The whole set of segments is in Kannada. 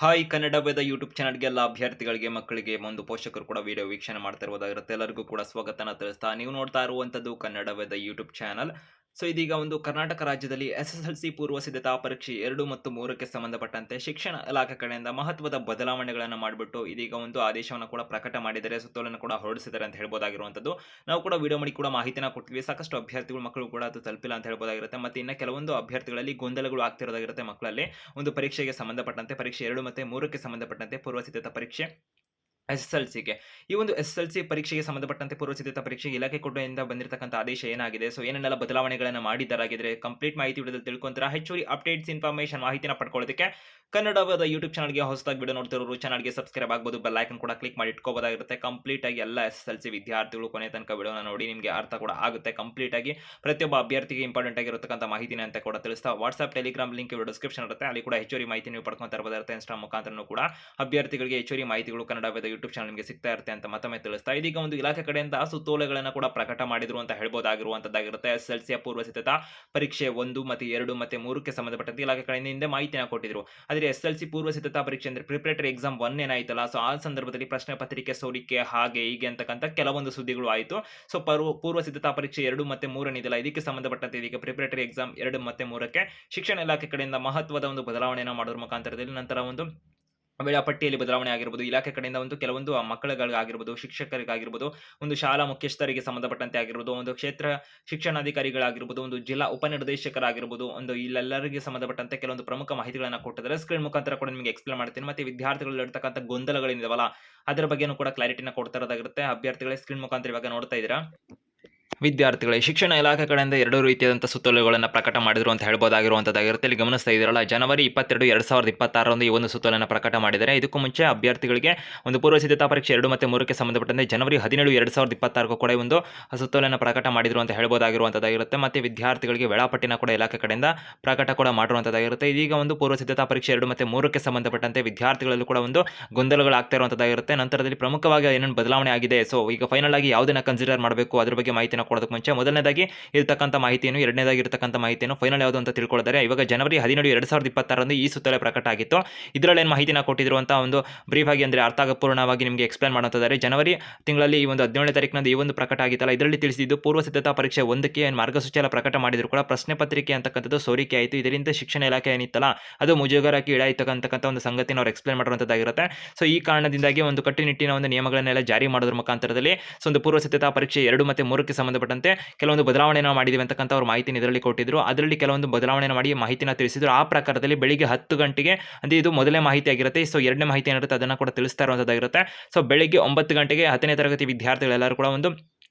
ಹಾಯ್ ಕನ್ನಡ ವೇದ ಯೂಟ್ಯೂಬ್ ಚಾನಲ್ಗೆ ಎಲ್ಲ ಅಭ್ಯರ್ಥಿಗಳಿಗೆ ಮಕ್ಕಳಿಗೆ ಒಂದು ಪೋಷಕರು ಕೂಡ ವಿಡಿಯೋ ವೀಕ್ಷಣೆ ಮಾಡ್ತಾ ಇರುವುದಾಗಿರುತ್ತೆ. ಎಲ್ಲರಿಗೂ ಕೂಡ ಸ್ವಾಗತನ ತಿಳಿಸ್ತಾ ನೀವು ನೋಡ್ತಾ ಇರುವಂಥದ್ದು ಕನ್ನಡ ವೇದ ಯೂಟ್ಯೂಬ್ ಚಾನಲ್. ಸೊ ಇದೀಗ ಒಂದು ಕರ್ನಾಟಕ ರಾಜ್ಯದಲ್ಲಿ SSLC ಪೂರ್ವ ಸಿದ್ಧತಾ ಪರೀಕ್ಷೆ 2 ಮತ್ತು 3ಕ್ಕೆ ಸಂಬಂಧಪಟ್ಟಂತೆ ಶಿಕ್ಷಣ ಇಲಾಖೆ ಕಡೆಯಿಂದ ಮಹತ್ವದ ಬದಲಾವಣೆಗಳನ್ನು ಮಾಡಿಬಿಟ್ಟು ಇದೀಗ ಒಂದು ಆದೇಶವನ್ನು ಕೂಡ ಪ್ರಕಟ ಮಾಡಿದ್ದಾರೆ, ಸುತ್ತೋಲೆಯನ್ನು ಕೂಡ ಹೊರಡಿಸಿದ್ದಾರೆ ಅಂತ ಹೇಳ್ಬೋದಾಗಿರುವಂಥದ್ದು. ನಾವು ಕೂಡ ವಿಡಿಯೋ ಮಾಡಿ ಕೂಡ ಮಾಹಿತಿನ ಕೊಟ್ಟಿದ್ವಿ. ಸಾಕಷ್ಟು ಅಭ್ಯರ್ಥಿಗಳು ಮಕ್ಕಳು ಕೂಡ ಅದು ತಲುಪಿಲ್ಲ ಅಂತ ಹೇಳ್ಬೋದಾಗಿರುತ್ತೆ. ಮತ್ತೆ ಇನ್ನು ಕೆಲವೊಂದು ಅಭ್ಯರ್ಥಿಗಳಲ್ಲಿ ಗೊಂದಲಗಳು ಆಗ್ತಿರೋದಾಗಿರುತ್ತೆ ಮಕ್ಕಳಲ್ಲಿ. ಒಂದು ಪರೀಕ್ಷೆಗೆ ಸಂಬಂಧಪಟ್ಟಂತೆ ಪರೀಕ್ಷೆ 2 ಮತ್ತು 3ಕ್ಕೆ ಸಂಬಂಧಪಟ್ಟಂತೆ ಪೂರ್ವ ಸಿದ್ಧತಾ ಪರೀಕ್ಷೆ SSLCಗೆ. ಈ ಒಂದು SSLC ಪರೀಕ್ಷೆಗೆ ಸಂಬಂಧಪಟ್ಟಂತೆ ಪೂರ್ವ ಸಿದ್ಧತಾ ಪರೀಕ್ಷೆಗೆ ಇಲಾಖೆ ಕಡೆಯಿಂದ ಬಂದಿರತಕ್ಕಂಥ ಆದೇಶ ಏನಾಗಿದೆ, ಸೊ ಏನೆಲ್ಲ ಬದಲಾವಣೆಗಳನ್ನು ಮಾಡಿದ್ದಾರಾಗಿದ್ರೆ ಕಂಪ್ಲೀಟ್ ಮಾಹಿತಿ ವಿಡಿಯೋದಲ್ಲಿ ತಿಳ್ಕೊಂತೀರಾ. ಹೆಚ್ಚುವರಿ ಅಪ್ಡೇಟ್ಸ್ ಇನ್ಫಾರ್ಮೇಷನ್ ಮಾಹಿತಿನ ಪಡ್ಕೊಳ್ಳೋದಕ್ಕೆ ಕನ್ನಡವಾದ ಯೂಟ್ಯೂಬ್ ಚಾನಲ್ಗೆ ಹೊಸದಾಗಿ ವಿಡಿಯೋ ನೋಡ್ತಿರೋರು ಚಾನಲ್ಗೆ ಸಬ್ಸ್ಕ್ರೈಬ್ ಆಗ್ಬೋದು, ಬೆಲ್ ಐಕನ್ ಕೂಡ ಕ್ಲಿಕ್ ಮಾಡಿ ಇಟ್ಕೋಬೋದಾಗಿರುತ್ತೆ. ಕಂಪ್ಲೀಟ್ ಆಗಿ ಎಲ್ಲ SSLC ವಿದ್ಯಾರ್ಥಿಗಳು ಕೊನೆ ತನಕ ವಿಡಿಯೋನ ನೋಡಿ, ನಿಮಗೆ ಅರ್ಥ ಕೂಡ ಆಗುತ್ತೆ. ಕಂಪ್ಲೀಟ್ ಆಗಿ ಪ್ರತಿಯೊಬ್ಬ ಅಭ್ಯರ್ಥಿಗೆ ಇಂಪಾರ್ಟೆಂಟ್ ಆಗಿರತಕ್ಕಂಥ ಮಾಹಿತಿನ ಅಂತ ಕೂಡ ತಿಳಿಸ್ತಾ WhatsApp Telegram link video description ಇರುತ್ತೆ, ಅಲ್ಲಿ ಕೂಡ ಹೆಚ್ಚುವರಿ ಮಾಹಿತಿ ನೀವು ಪಡ್ಕೊಂತಾ ಇರಬಹುದಾಗಿರುತ್ತೆ. ಇನ್ಸ್ಟಾ ಮುಖಾಂತರನೂ ಕೂಡ ಅಭ್ಯರ್ಥಿಗಳಿಗೆ ಹೆಚ್ಚುವರಿ ಮಾಹಿತಿಗಳು ಕನ್ನಡವಾದ ಯೂಟ್ಯೂಬ್ ಚಾನಲ್ ನಿಮಗೆ ಸಿಗ್ತಾ ಇರುತ್ತೆ ಅಂತ ಮತ್ತೊಮ್ಮೆ ತಿಳಿಸ್ತಾ, ಇದೀಗ ಒಂದು ಇಲಾಖೆ ಕಡೆಯಿಂದ ಸುತ್ತೋಲೆಗಳನ್ನು ಕೂಡ ಪ್ರಕಟ ಮಾಡಿದ್ರು ಅಂತ ಹೇಳ್ಬೋದಾಗಿರುವಂತದ್ದಾಗಿರುತ್ತೆ. SSLC ಪೂರ್ವ ಸಿದ್ಧತಾ ಪರೀಕ್ಷೆ 1 ಮತ್ತು 2 ಮತ್ತು 3ಕ್ಕೆ ಸಂಬಂಧಪಟ್ಟಂತೆ ಇಲಾಖೆ ಕಡೆಯಿಂದ ಹಿಂದೆ ಮಾಹಿತಿನ ಕೊಟ್ಟಿದ್ರು. ಆದರೆ SSLC ಪೂರ್ವ ಸಿದ್ಧತಾ ಪರೀಕ್ಷೆ ಅಂದ್ರೆ ಪ್ರಿಪರೇಟರಿ ಎಕ್ಸಾಮ್ 1 ಏನಾಯ್ತಲ್ಲ, ಸೊ ಆ ಸಂದರ್ಭದಲ್ಲಿ ಪ್ರಶ್ನೆ ಪತ್ರಿಕೆ ಸೋರಿಕೆ ಹಾಗೆ ಹೀಗೆ ಅಂತಕ್ಕಂಥ ಕೆಲವೊಂದು ಸುದ್ದಿಗಳು ಆಯಿತು. ಸೊ ಪೂರ್ವ ಸಿದ್ಧತಾ ಪರೀಕ್ಷೆ 2 ಮತ್ತು 3 ಏನಿದೆಯಲ್ಲ, ಇದಕ್ಕೆ ಸಂಬಂಧಪಟ್ಟಂತೆ ಇದೀಗ ಪ್ರಿಪರೇಟರಿ ಎಕ್ಸಾಮ್ 2 ಮತ್ತು 3ಕ್ಕೆ ಶಿಕ್ಷಣ ಇಲಾಖೆ ಕಡೆಯಿಂದ ಮಹತ್ವದ ಒಂದು ಬದಲಾವಣೆಯನ್ನು ಮಾಡೋದ್ರ ಮುಖಾಂತರದಲ್ಲಿ ನಂತರ ಒಂದು ವೇಳಾಪಟ್ಟಿಯಲ್ಲಿ ಬದಲಾವಣೆ ಆಗಿರ್ಬೋದು, ಇಲಾಖೆ ಕಡೆಯಿಂದ ಒಂದು ಕೆಲವೊಂದು ಮಕ್ಕಳುಗಳಿಗಾಗಿರ್ಬೋದು, ಶಿಕ್ಷಕರಿಗಾಗಿರ್ಬೋದು, ಒಂದು ಶಾಲಾ ಮುಖ್ಯಸ್ಥರಿಗೆ ಸಂಬಂಧಪಟ್ಟಂತೆ ಆಗಿರ್ಬೋದು, ಒಂದು ಕ್ಷೇತ್ರ ಶಿಕ್ಷಣಾಧಿಕಾರಿಗಳಾಗಿರ್ಬೋದು, ಒಂದು ಜಿಲ್ಲಾ ಉಪನಿರ್ದೇಶಕರಾಗಿರ್ಬೋದು, ಒಂದು ಇಲ್ಲೆಲ್ಲರಿಗೆ ಸಂಬಂಧಪಟ್ಟಂತೆ ಕೆಲವೊಂದು ಪ್ರಮುಖ ಮಾಹಿತಿಗಳನ್ನು ಕೊಟ್ಟಿದ್ದಾರೆ. ಸ್ಕ್ರೀನ್ ಮುಖಾಂತರ ಕೂಡ ನಿಮಗೆ ಎಕ್ಸ್ಪ್ಲೇನ್ ಮಾಡ್ತೀನಿ. ಮತ್ತೆ ವಿದ್ಯಾರ್ಥಿಗಳಲ್ಲಿ ಇರ್ತಕ್ಕಂಥ ಗೊಂದಲಗಳಿದಾವಲ್ಲ, ಅದರ ಬಗ್ಗೆನೂ ಕೂಡ ಕ್ಲಾರಿಟಿನ ಕೊಡ್ತಾ ಇರೋದಾಗಿರುತ್ತೆ. ಅಭ್ಯರ್ಥಿಗಳೇ ಸ್ಕ್ರೀನ್ ಮುಖಾಂತರ ಇವಾಗ ನೋಡ್ತಾ ಇದ್ದೀರಾ. ವಿದ್ಯಾರ್ಥಿಗಳೇ, ಶಿಕ್ಷಣ ಇಲಾಖೆ ಕಡೆಯಿಂದ 2 ರೀತಿಯಾದಂಥ ಸುತ್ತೋಲೆಗಳನ್ನು ಪ್ರಕಟ ಮಾಡಿದ್ರು ಅಂತ ಹೇಳ್ಬೋದಾಗಿರುವಂಥದ್ದಾಗಿರುತ್ತೆ. ಇಲ್ಲಿ ಗಮನಿಸ್ತಾ ಇದ್ದೀರಲ್ಲ, ಜನವರಿ 22, 2026ರಂದು ಈ ಒಂದು ಸುತ್ತೋಲೆಯನ್ನು ಪ್ರಕಟ ಮಾಡಿದ್ದಾರೆ. ಇದಕ್ಕೂ ಮುಂಚೆ ಅಭ್ಯರ್ಥಿಗಳಿಗೆ ಒಂದು ಪೂರ್ವ ಸಿದ್ಧತಾ ಪರೀಕ್ಷೆ 2 ಮತ್ತು 3ಕ್ಕೆ ಸಂಬಂಧಪಟ್ಟಂತೆ ಜನವರಿ 17, 2026ಕ್ಕೂ ಕೂಡ ಒಂದು ಸುತ್ತೋಲೆಯನ್ನು ಪ್ರಕಟ ಮಾಡಿದ್ರು ಅಂತ ಹೇಳ್ಬೋದಾಗಿರುವಂಥದ್ದಾಗಿರುತ್ತೆ. ಮತ್ತು ವಿದ್ಯಾರ್ಥಿಗಳಿಗೆ ವೇಳಾಪಟ್ಟಿನ ಕೂಡ ಇಲಾಖೆ ಕಡೆಯಿಂದ ಪ್ರಕಟ ಕೂಡ ಮಾಡಿರುವಂಥದ್ದಾಗಿರುತ್ತೆ. ಇದೀಗ ಒಂದು ಪೂರ್ವ ಸಿದ್ಧತಾ ಪರೀಕ್ಷೆ 2 ಮತ್ತು 3ಕ್ಕೆ ಸಂಬಂಧಪಟ್ಟಂತೆ ವಿದ್ಯಾರ್ಥಿಗಳಲ್ಲೂ ಕೂಡ ಒಂದು ಗೊಂದಲಗಳಾಗ್ತಾ ಇರುವಂಥದ್ದಾಗಿರುತ್ತೆ. ನಂತರದಲ್ಲಿ ಪ್ರಮುಖವಾಗಿ ಏನೇನು ಬದಲಾವಣೆ ಆಗಿದೆ, ಸೊ ಈಗ ಫೈನಲ್ ಆಗಿ ಯಾವುದನ್ನ ಕನ್ಸಿಡರ್ ಮಾಡಬೇಕು ಅದ್ರ ಬಗ್ಗೆ ಮಾಹಿತಿನ ಕೊಡೋದಕ್ಕೆ ಮುಂಚೆ ಮೊದಲನೇದಾಗಿ ಇರತಕ್ಕಂಥ ಮಾಹಿತಿಯನ್ನು, ಎರಡನೇದಾಗಿ ಇರತಕ್ಕಂಥ ಮಾಹಿತಿಯನ್ನು ಫೈನಲ್ ಯಾವುದು ಅಂತ ತಿಳ್ಕೊಳ್ಳೋದಾರೆ, ಇವಾಗ ಜನವರಿ 17, 2026ರಂದು ಈ ಸುತ್ತೋಲೆ ಪ್ರಕಟ ಆಗಿತ್ತು. ಇದರಲ್ಲಿ ಏನು ಮಾಹಿತಿನ ಕೊಟ್ಟಿದ್ರು ಅಂತ ಒಂದು ಬ್ರೀಫ್ ಆಗಿ ಅಂದರೆ ಅರ್ಥಪೂರ್ಣವಾಗಿ ನಿಮಗೆ ಎಕ್ಸ್ಪ್ಲೇನ್ ಮಾಡುತ್ತಿದ್ದಾರೆ. ಜನವರಿ ತಿಂಗಳಲ್ಲಿ ಈ ಒಂದು 17ನೇ ತಾರೀಕಿನಂದು ಈ ಒಂದು ಪ್ರಕಟ ಆಗಿತ್ತಲ್ಲ, ಇದರಲ್ಲಿ ತಿಳಿಸಿದ್ದು ಪೂರ್ವ ಸಿದ್ಧತಾ ಪರೀಕ್ಷೆ 1ಕ್ಕೆ ಏನು ಮಾರ್ಗಸೂಚಿ ಎಲ್ಲ ಪ್ರಕಟ ಮಾಡಿದ್ರು ಕೂಡ ಪ್ರಶ್ನೆ ಪತ್ರಿಕೆ ಅಂತಕ್ಕಂಥದ್ದು ಸೋರಿಕೆ ಆಯಿತು. ಇದರಿಂದ ಶಿಕ್ಷಣ ಇಲಾಖೆ ಏನಿತ್ತಲ್ಲ, ಅದು ಮುಜುಗರಕ್ಕೆ ಈಡಾಯಿತಕ್ಕಂಥ ಒಂದು ಸಂಗತಿನ ಅವ್ರು ಎಕ್ಸ್ಪ್ಲೇನ್ ಮಾಡಿರುವಂಥದ್ದಾಗಿರುತ್ತೆ. ಸೊ ಈ ಕಾರಣದಿಂದಾಗಿ ಒಂದು ಕಟ್ಟುನಿಟ್ಟಿನ ಒಂದು ನಿಯಮಗಳನ್ನೆಲ್ಲ ಜಾರಿ ಮಾಡೋದ್ರ ಮುಖಾಂತರದಲ್ಲಿ ಸೊ ಒಂದು ಪೂರ್ವ ಸಿದ್ಧತಾ ಪರೀಕ್ಷೆ 2 ಮತ್ತು 3ಕ್ಕೆ ಸಂಬಂಧಪಟ್ಟಂತೆ ಕೆಲವೊಂದು ಬದಲಾವಣೆಯನ್ನು ಮಾಡಿದ್ದೀವಿ ಅಂತಕ್ಕಂಥ ಅವ್ರ ಮಾಹಿತಿನ ಇದರಲ್ಲಿ ಕೊಟ್ಟಿದ್ರು. ಅದರಲ್ಲಿ ಕೆಲವೊಂದು ಬದಲಾವಣೆಯನ್ನು ಮಾಡಿ ಮಾಹಿತಿನ ತಿಳಿಸಿದ್ರು. ಆ ಪ್ರಕಾರದಲ್ಲಿ ಬೆಳಿಗ್ಗೆ 10 ಗಂಟೆಗೆ ಅಂದರೆ ಇದು ಮೊದಲನೇ ಮಾಹಿತಿ ಆಗಿರುತ್ತೆ. ಸೊ ಎರಡನೇ ಮಾಹಿತಿ ಏನಿರುತ್ತೆ ಅದನ್ನು ಕೂಡ ತಿಳಿಸ್ತಾ ಇರುವಂಥದ್ದಾಗಿರುತ್ತೆ. ಸೊ ಬೆಳಿಗ್ಗೆ 9 ಗಂಟೆಗೆ 10ನೇ ತರಗತಿ ವಿದ್ಯಾರ್ಥಿಗಳೆಲ್ಲರೂ ಕೂಡ ಒಂದು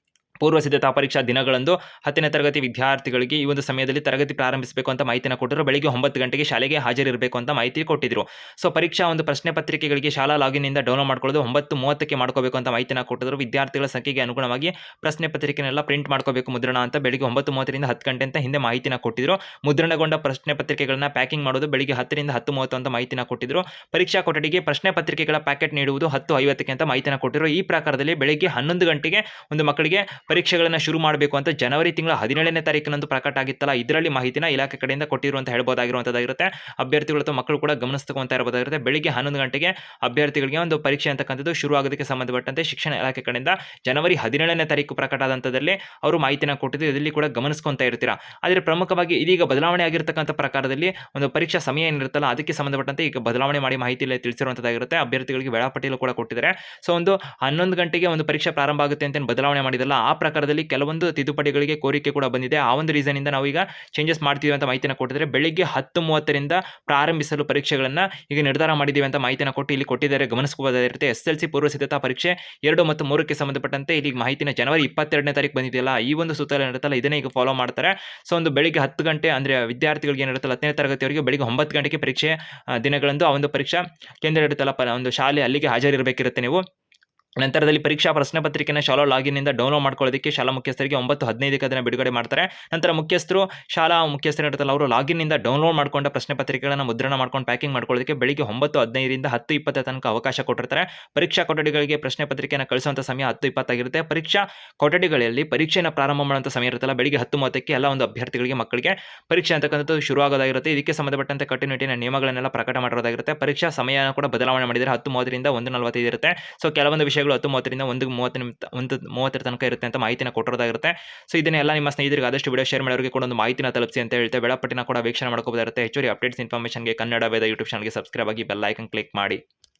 ಪೂರ್ವ ಸಿದ್ಧತಾ ಪರೀಕ್ಷಾ ದಿನಗಳಂದು 10ನೇ ತರಗತಿ ವಿದ್ಯಾರ್ಥಿಗಳಿಗೆ ಈ ಒಂದು ಸಮಯದಲ್ಲಿ ತರಗತಿ ಪ್ರಾರಂಭಿಸಬೇಕು ಅಂತ ಮಾಹಿತಿನ ಕೊಟ್ಟರು. ಬೆಳಿಗ್ಗೆ 9 ಗಂಟೆಗೆ ಶಾಲೆಗೆ ಹಾಜರಿರಬೇಕು ಅಂತ ಮಾಹಿತಿ ಕೊಟ್ಟಿದ್ರು. ಸೊ ಪರೀಕ್ಷಾ ಒಂದು ಪ್ರಶ್ನೆ ಪತ್ರಿಕೆಗಳಿಗೆ ಶಾಲಾ ಲಾಗಿನ್ನಿಂದ ಡೌನ್ಲೋಡ್ ಮಾಡ್ಕೊಳ್ಳೋದು 9:30ಕ್ಕೆ ಮಾಡ್ಕೋಬೇಕು ಅಂತ ಮಾಹಿತಿನ ಕೊಟ್ಟಿದ್ರು. ವಿದ್ಯಾರ್ಥಿಗಳ ಸಂಖ್ಯೆಗೆ ಅನುಗುಣವಾಗಿ ಪ್ರಶ್ನೆ ಪತ್ರಿಕೆನೆಲ್ಲ ಪ್ರಿಂಟ್ ಮಾಡ್ಕೋಬೇಕು ಮುದ್ರಣ ಅಂತ ಬೆಳಿಗ್ಗೆ 9:30ರಿಂದ 10 ಗಂಟೆ ಅಂತ ಹಿಂದೆ ಮಾಹಿತಿನ ಕೊಟ್ಟಿದ್ರು. ಮುದ್ರಣಗೊಂಡ ಪ್ರಶ್ನೆ ಪತ್ರಿಕೆಗಳನ್ನ ಪ್ಯಾಕಿಂಗ್ ಮಾಡೋದು ಬೆಳಿಗ್ಗೆ 10ರಿಂದ 10:30 ಅಂತ ಮಾಹಿತಿನ ಕೊಟ್ಟಿದ್ರು. ಪರೀಕ್ಷಾ ಕೊಠಡಿಗೆ ಪ್ರಶ್ನೆ ಪತ್ರಿಕೆಗಳ ಪ್ಯಾಕೆಟ್ ನೀಡುವುದು 10:50ಕ್ಕೆ ಅಂತ ಮಾಹಿತಿನ ಕೊಟ್ಟಿದ್ರು. ಈ ಪ್ರಕಾರದಲ್ಲಿ ಬೆಳಿಗ್ಗೆ 11 ಗಂಟೆಗೆ ಒಂದು ಮಕ್ಕಳಿಗೆ ಪರೀಕ್ಷೆಗಳನ್ನು ಶುರು ಮಾಡಬೇಕು ಅಂತ ಜನವರಿ ತಿಂಗಳ 17ನೇ ತಾರೀಕಿನಂದು ಪ್ರಕಟ ಆಗಿತ್ತಲ್ಲ, ಇದರಲ್ಲಿ ಮಾಹಿತಿನ ಇಲಾಖೆ ಕಡೆಯಿಂದ ಕೊಟ್ಟಿರು ಅಂತ ಹೇಳ್ಬೋದಾಗಿರುವಂಥದ್ದಾಗಿರುತ್ತೆ. ಅಭ್ಯರ್ಥಿಗಳು ಅಥವಾ ಮಕ್ಕಳು ಕೂಡ ಗಮನಿಸ್ಕೊಂತ ಇರಬಹುದಾಗಿರುತ್ತೆ. ಬೆಳಿಗ್ಗೆ 11 ಗಂಟೆಗೆ ಅಭ್ಯರ್ಥಿಗಳಿಗೆ ಒಂದು ಪರೀಕ್ಷೆ ಅಂತಕ್ಕಂಥದ್ದು ಶುರು ಆಗೋದಕ್ಕೆ ಸಂಬಂಧಪಟ್ಟಂತೆ ಶಿಕ್ಷಣ ಇಲಾಖೆ ಕಡೆಯಿಂದ ಜನವರಿ 17ನೇ ತಾರೀಕು ಪ್ರಕಟ ಆದಂಥದ್ದಲ್ಲಿ ಅವರು ಮಾಹಿತಿನ ಕೊಟ್ಟಿದ್ದು, ಇದರಲ್ಲಿ ಕೂಡ ಗಮನಿಸ್ಕೊಂತ ಇರ್ತೀರಾ. ಆದರೆ ಪ್ರಮುಖವಾಗಿ ಇದೀಗ ಬದಲಾವಣೆ ಆಗಿರ್ತಕ್ಕಂಥ ಪ್ರಕಾರದಲ್ಲಿ ಒಂದು ಪರೀಕ್ಷಾ ಸಮಯ ಏನಿರುತ್ತಲ್ಲ ಅದಕ್ಕೆ ಸಂಬಂಧಪಟ್ಟಂತೆ ಈಗ ಬದಲಾವಣೆ ಮಾಡಿ ಮಾಹಿತಿಯಲ್ಲಿ ತಿಳಿಸಿರುವಂಥದ್ದಾಗಿರುತ್ತೆ. ಅಭ್ಯರ್ಥಿಗಳಿಗೆ ವೇಳಾಪಟ್ಟಿಯಲ್ಲೂ ಕೂಡ ಕೊಟ್ಟಿದ್ದಾರೆ. ಸೊ ಒಂದು 11 ಗಂಟೆಗೆ ಒಂದು ಪರೀಕ್ಷೆ ಪ್ರಾರಂಭ ಆಗುತ್ತೆ ಅಂತ ಬದಲಾವಣೆ ಮಾಡಿದಲ್ಲ, ಆ ಪ್ರಕಾರದಲ್ಲಿ ಕೆಲವೊಂದು ತಿದ್ದುಪಡಿಗಳಿಗೆ ಕೋರಿಕೆ ಕೂಡ ಬಂದಿದೆ. ಆ ಒಂದು ರೀಸನ್ ಇಂದ ನಾವು ಈಗ ಚೇಂಜಸ್ ಮಾಡ್ತೀವಿ ಅಂತ ಮಾಹಿತಿನ ಕೊಟ್ಟಿದ್ದಾರೆ. ಬೆಳಿಗ್ಗೆ 10:30ರಿಂದ ಪ್ರಾರಂಭಿಸಲು ಪರೀಕ್ಷೆಗಳನ್ನ ಈಗ ನಿರ್ಧಾರ ಮಾಡಿದ್ದೀವಿ ಅಂತ ಮಾಹಿತಿನ ಕೊಟ್ಟು ಇಲ್ಲಿ ಕೊಟ್ಟಿದ್ದಾರೆ, ಗಮನಿಸಬಹುದಾಗಿರುತ್ತೆ. SSLC ಪೂರ್ವ ಸಿದ್ಧತಾ ಪರೀಕ್ಷೆ 2 ಮತ್ತು 3ಕ್ಕೆ ಸಂಬಂಧಪಟ್ಟಂತೆ ಇಲ್ಲಿ ಮಾಹಿತಿನ ಜನವರಿ 22ನೇ ತಾರೀಕು ಬಂದಿದೆಯಲ್ಲ, ಈ ಒಂದು ಸುತ್ತೋಲೆ ಇರುತ್ತಲ್ಲ ಇದನ್ನೇ ಈಗ ಫಾಲೋ ಮಾಡ್ತಾರೆ. ಸೊ ಒಂದು ಬೆಳಿಗ್ಗೆ 10 ಗಂಟೆ ಅಂದರೆ ವಿದ್ಯಾರ್ಥಿಗಳಿಗೆ ಏನಿರುತ್ತಲ್ಲ 10ನೇ ತರಗತಿಯವರಿಗೆ ಬೆಳಿಗ್ಗೆ 9 ಗಂಟೆಗೆ ಪರೀಕ್ಷೆ ದಿನಗಳಂದು ಆ ಒಂದು ಪರೀಕ್ಷಾ ಕೇಂದ್ರ ಇರುತ್ತಲ್ಲ ಒಂದು ಶಾಲೆ, ಅಲ್ಲಿಗೆ ಹಾಜರಿರಬೇಕಿರುತ್ತೆ ನೀವು. ನಂತರದಲ್ಲಿ ಪರೀಕ್ಷಾ ಪ್ರಶ್ನೆ ಪತ್ರಿಕೆನ ಶಾಲಾ ಲಾಗಿನ್ನಿಂದ ಡೌನ್ಲೋಡ್ ಮಾಡ್ಕೊಳ್ಳೋದಕ್ಕೆ ಶಾಲಾ ಮುಖ್ಯಸ್ಥರಿಗೆ 9:15ಕ್ಕೆ ಅದನ್ನು ಬಿಡುಗಡೆ ಮಾಡ್ತಾರೆ. ನಂತರ ಶಾಲಾ ಮುಖ್ಯಸ್ಥರು ಇರುತ್ತಲ್ಲ ಅವರು ಲಾಗಿನ್ನಿಂದ ಡೌನ್ಲೋಡ್ ಮಾಡ್ಕೊಂಡ ಪ್ರಶ್ನೆ ಪತ್ರಿಕೆಗಳನ್ನು ಮುದ್ರಣ ಮಾಡ್ಕೊಂಡು ಪ್ಯಾಕಿಂಗ್ ಮಾಡ್ಕೊಳ್ಳೋದಕ್ಕೆ ಬೆಳಿಗ್ಗೆ 9:15ರಿಂದ 10:20 ತನಕ ಅವಕಾಶ ಕೊಟ್ಟಿರ್ತಾರೆ. ಪರೀಕ್ಷಾ ಕೊಠಡಿಗಳಿಗೆ ಪ್ರಶ್ನೆ ಪತ್ರಿಕೆಯನ್ನು ಕಳಿಸುವಂಥ ಸಮಯ 10:20 ಆಗಿರುತ್ತೆ. ಪರೀಕ್ಷಾ ಕೊಠಡಿಗಳಲ್ಲಿ ಪರೀಕ್ಷೆಯನ್ನು ಪ್ರಾರಂಭ ಮಾಡುವಂಥ ಸಮಯ ಇರುತ್ತಲ್ಲ ಬೆಳಿಗ್ಗೆ 10:30ಕ್ಕೆ ಎಲ್ಲ ಒಂದು ಅಭ್ಯರ್ಥಿಗಳಿಗೆ ಮಕ್ಕಳಿಗೆ ಪರೀಕ್ಷೆ ಅಂತಕ್ಕಂಥದ್ದು ಶುರುವಾಗೋದಾಗಿರುತ್ತೆ. ಇದಕ್ಕೆ ಸಂಬಂಧಪಟ್ಟಂತೆ ಕಟ್ಟುನಿಟ್ಟಿನ ನಿಯಮಗಳನ್ನೆಲ್ಲ ಪ್ರಕಟ ಮಾಡಿರೋದಾಗಿರುತ್ತೆ. ಪರೀಕ್ಷಾ ಸಮಯ ಕೂಡ ಬದಲಾವಣೆ ಮಾಡಿದರೆ 10:30ರಿಂದ 1:45 ಇರುತ್ತೆ. ಸೊ ಕೆಲವೊಂದು ವಿಷಯಗಳು 10:30ರಿಂದ 1:30 ತನಕ ಇರುತ್ತೆ ಅಂತ ಮಾಹಿತಿನ ಕೊಟ್ಟಿರೋದಾಗಿರುತ್ತೆ. ಸೊ ಇದನ್ನೆಲ್ಲ ನಿಮ್ಮ ಸ್ನೇಹಿತರಿಗೆ ಆದಷ್ಟು ವಿಡಿಯೋ ಶೇರ್ ಮಾಡಿ ಅವರಿಗೆ ಕೂಡ ಒಂದು ಮಾಹಿತಿನ ತಲುಪಿಸಿ ಅಂತ ಹೇಳ್ತೇವೆ. ವೇಳಾಪಟ್ಟಿನ ಕೂಡ ವೀಕ್ಷಣೆ ಮಾಡ್ಕೋಬೋದಾಗಿರುತ್ತೆ. ಹೆಚ್ಚುವರಿ ಅಪ್ಡೇಟ್ಸ್ ಇನ್ಫಾರ್ಮೇಷನ್ಗೆ ಕನ್ನಡ ವೇದ ಯೂಟ್ಯೂಬ್ ಚಾನಲ್ಗೆ ಸಬ್ಸ್ಕ್ರೈಬ್ ಆಗಿ ಬೆಲ್ ಐಕನ್ ಕ್ಲಿಕ್ ಮಾಡಿ.